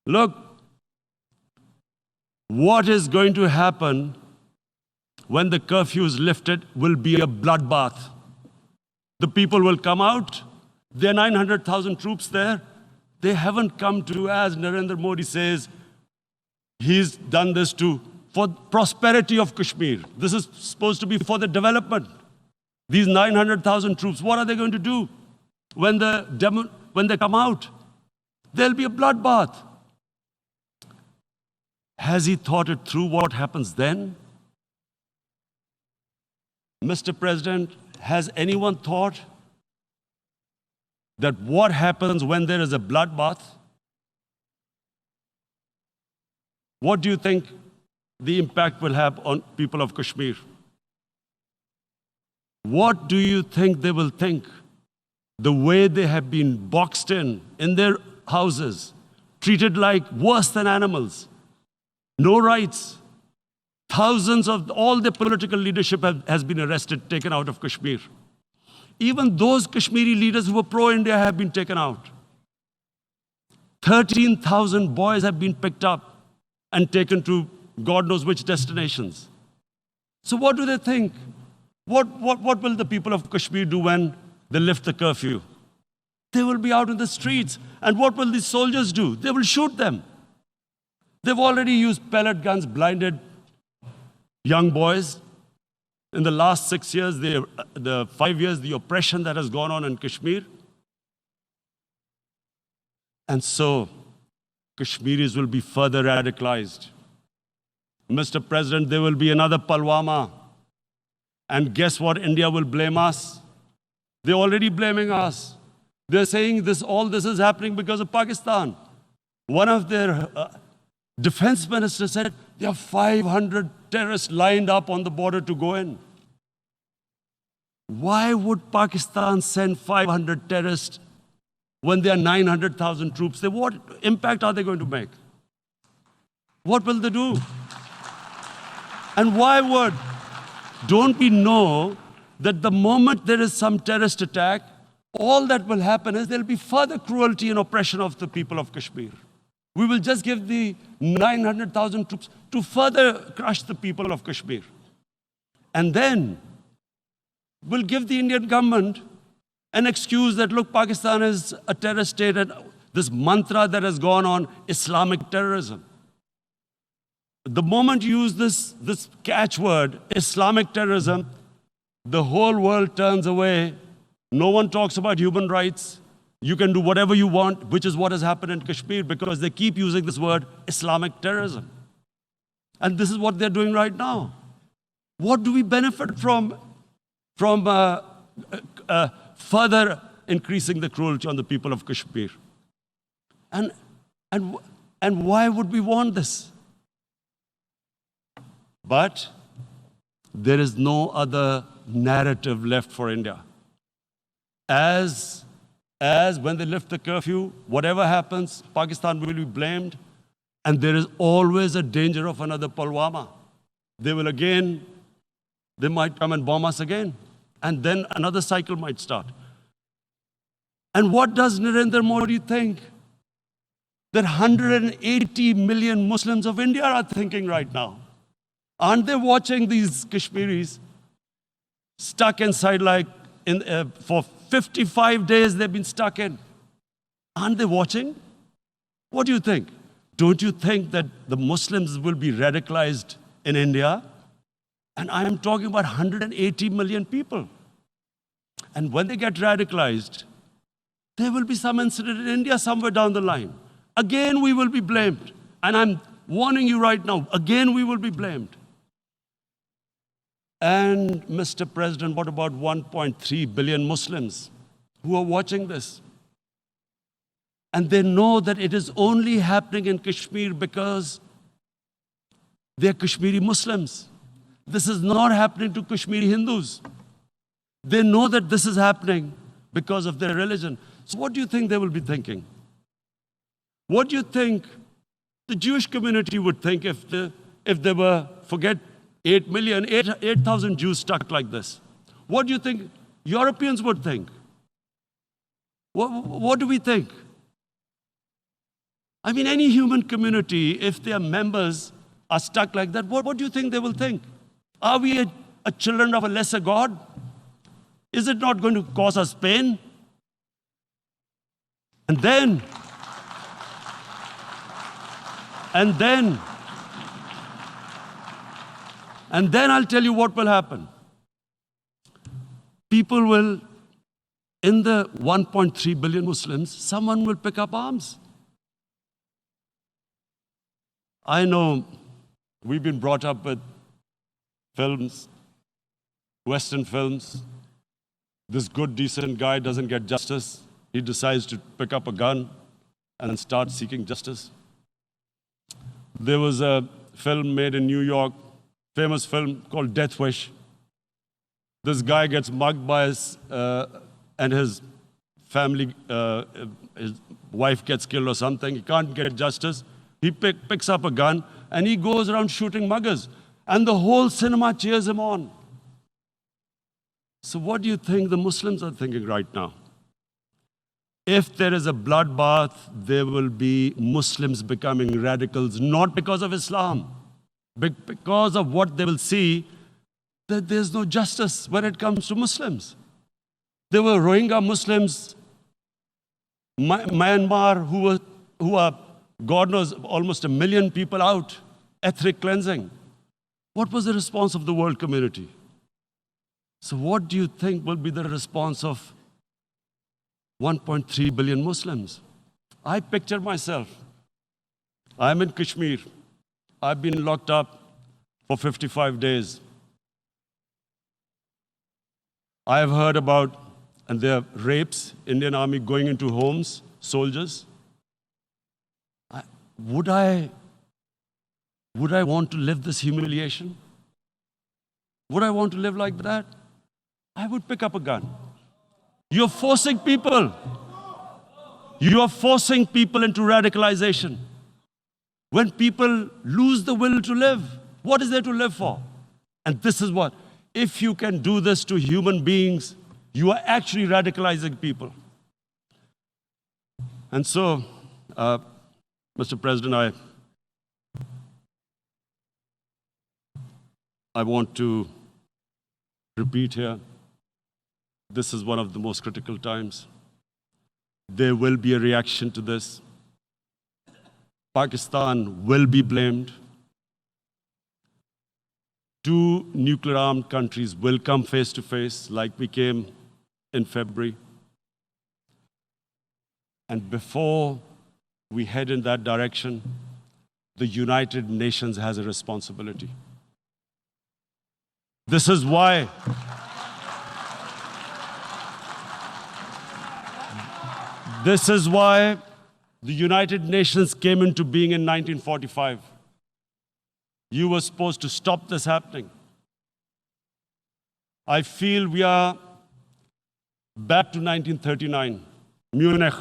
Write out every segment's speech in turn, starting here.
Look, what is going to happen when the curfew is lifted will be a bloodbath. The people will come out. There are 900,000 troops there. They haven't come to, as Narendra Modi says, he's done this for prosperity of Kashmir. This is supposed to be for the development. These 900,000 troops, what are they going to do when they come out? There'll be a bloodbath. Has he thought it through what happens then? Mr. President, has anyone thought that what happens when there is a bloodbath? What do you think the impact will have on people of Kashmir? What do you think they will think? The way they have been boxed in their houses, treated like worse than animals, no rights. Thousands of all the political leadership has been arrested, taken out of Kashmir. Even those Kashmiri leaders who were pro-India have been taken out. 13,000 boys have been picked up and taken to God knows which destinations. So what do they think? What will the people of Kashmir do when they lift the curfew? They will be out in the streets. And what will these soldiers do? They will shoot them. They've already used pellet guns, blinded young boys. In the last 6 years, the 5 years, the oppression that has gone on in Kashmir. And so, Kashmiris will be further radicalized. Mr. President, there will be another Pulwama. And guess what? India will blame us. They're already blaming us. They're saying all this is happening because of Pakistan. One of their defense ministers said, there are 500 terrorists lined up on the border to go in. Why would Pakistan send 500 terrorists when there are 900,000 troops? What impact are they going to make? What will they do? And why would? Don't we know that the moment there is some terrorist attack, all that will happen is there will be further cruelty and oppression of the people of Kashmir. We will just give the 900,000 troops to further crush the people of Kashmir. And then we'll give the Indian government an excuse that, look, Pakistan is a terrorist state, and this mantra that has gone on, Islamic terrorism. The moment you use this catchword, Islamic terrorism, the whole world turns away. No one talks about human rights. You can do whatever you want, which is what has happened in Kashmir, because they keep using this word, Islamic terrorism. And this is what they're doing right now. What do we benefit from further increasing the cruelty on the people of Kashmir? And why would we want this? But there is no other narrative left for India. As when they lift the curfew, whatever happens, Pakistan will be blamed, and there is always a danger of another Pulwama. They might come and bomb us again, and then another cycle might start. And what does Narendra Modi think? That 180 million Muslims of India are thinking right now. Aren't they watching these Kashmiris stuck inside for 55 days they've been stuck in? Aren't they watching? What do you think? Don't you think that the Muslims will be radicalized in India? And I am talking about 180 million people. And when they get radicalized, there will be some incident in India somewhere down the line. Again, we will be blamed. And I'm warning you right now, again, we will be blamed. And Mr. President, what about 1.3 billion Muslims who are watching this? And they know that it is only happening in Kashmir because they're Kashmiri Muslims. This is not happening to Kashmiri Hindus. They know that this is happening because of their religion. So what do you think they will be thinking? What do you think the Jewish community would think if they were, forget 8,000 Jews stuck like this? What do you think Europeans would think? What do we think? I mean, any human community, if their members are stuck like that, what do you think they will think? Are we a children of a lesser God? Is it not going to cause us pain? And then I'll tell you what will happen. People will, in the 1.3 billion Muslims, someone will pick up arms. I know we've been brought up with films, Western films. This good, decent guy doesn't get justice. He decides to pick up a gun and start seeking justice. There was a film made in New York, famous film called Death Wish. This guy gets mugged by and his family, his wife gets killed or something. He can't get justice. He picks up a gun and he goes around shooting muggers. And the whole cinema cheers him on. So what do you think the Muslims are thinking right now? If there is a bloodbath, there will be Muslims becoming radicals, not because of Islam, but because of what they will see, that there's no justice when it comes to Muslims. There were Rohingya Muslims, Myanmar, who are, God knows, almost 1 million people out, ethnic cleansing. What was the response of the world community? So what do you think will be the response of 1.3 billion Muslims? I picture myself. I'm in Kashmir. I've been locked up for 55 days. I have heard about, and there are rapes, Indian Army going into homes, soldiers. Would I want to live this humiliation? Would I want to live like that? I would pick up a gun. You're forcing people. You are forcing people into radicalization. When people lose the will to live, what is there to live for? And this is what, if you can do this to human beings, you are actually radicalizing people. And so, Mr. President, I want to repeat here, this is one of the most critical times. There will be a reaction to this. Pakistan will be blamed. 2 nuclear-armed countries will come face to face like we came in February. And before we head in that direction, the United Nations has a responsibility. This is why the United Nations came into being in 1945. You were supposed to stop this happening. I feel we are back to 1939. Munich,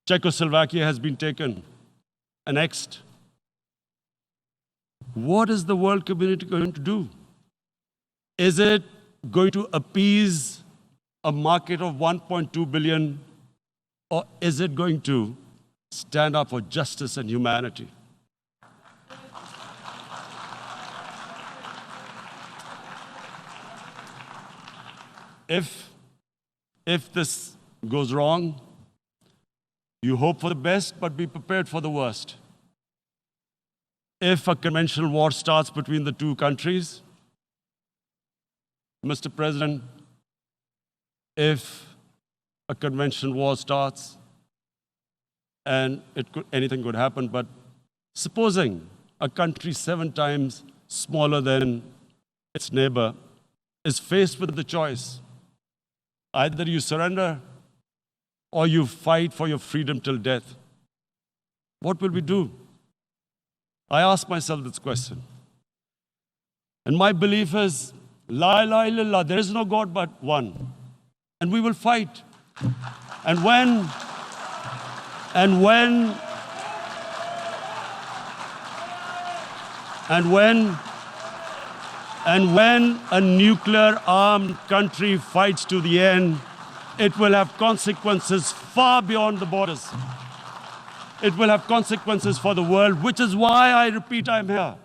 Czechoslovakia has been taken, annexed. What is the world community going to do? Is it going to appease a market of 1.2 billion, or is it going to stand up for justice and humanity? If this goes wrong, you hope for the best, but be prepared for the worst. If a conventional war starts between the 2 countries, Mr. President, if a conventional war starts, and anything could happen, but supposing a country 7 times smaller than its neighbor is faced with the choice, either you surrender or you fight for your freedom till death, what will we do? I ask myself this question. And my belief is, La ilaha illallah, there is no God but one. And we will fight. And when a nuclear-armed country fights to the end, it will have consequences far beyond the borders. It will have consequences for the world, which is why I repeat I'm here.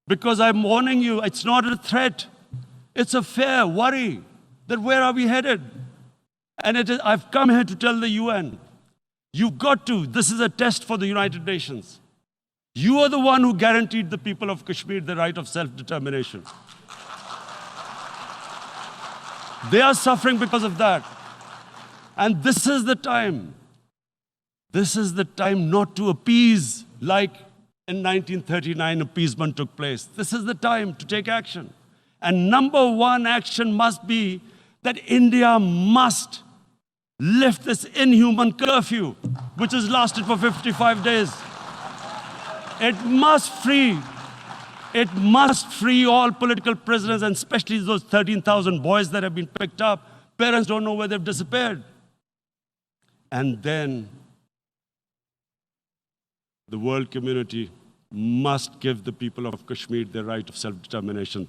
Because I'm warning you, it's not a threat. It's a fair worry that where are we headed? And I've come here to tell the UN, you've got to, this is a test for the United Nations. You are the one who guaranteed the people of Kashmir the right of self-determination. They are suffering because of that. And this is the time. This is the time not to appease like in 1939 appeasement took place. This is the time to take action. And number one action must be that India must lift this inhuman curfew, which has lasted for 55 days. It must free all political prisoners, and especially those 13,000 boys that have been picked up. Parents don't know where they've disappeared. And then the world community must give the people of Kashmir their right of self-determination.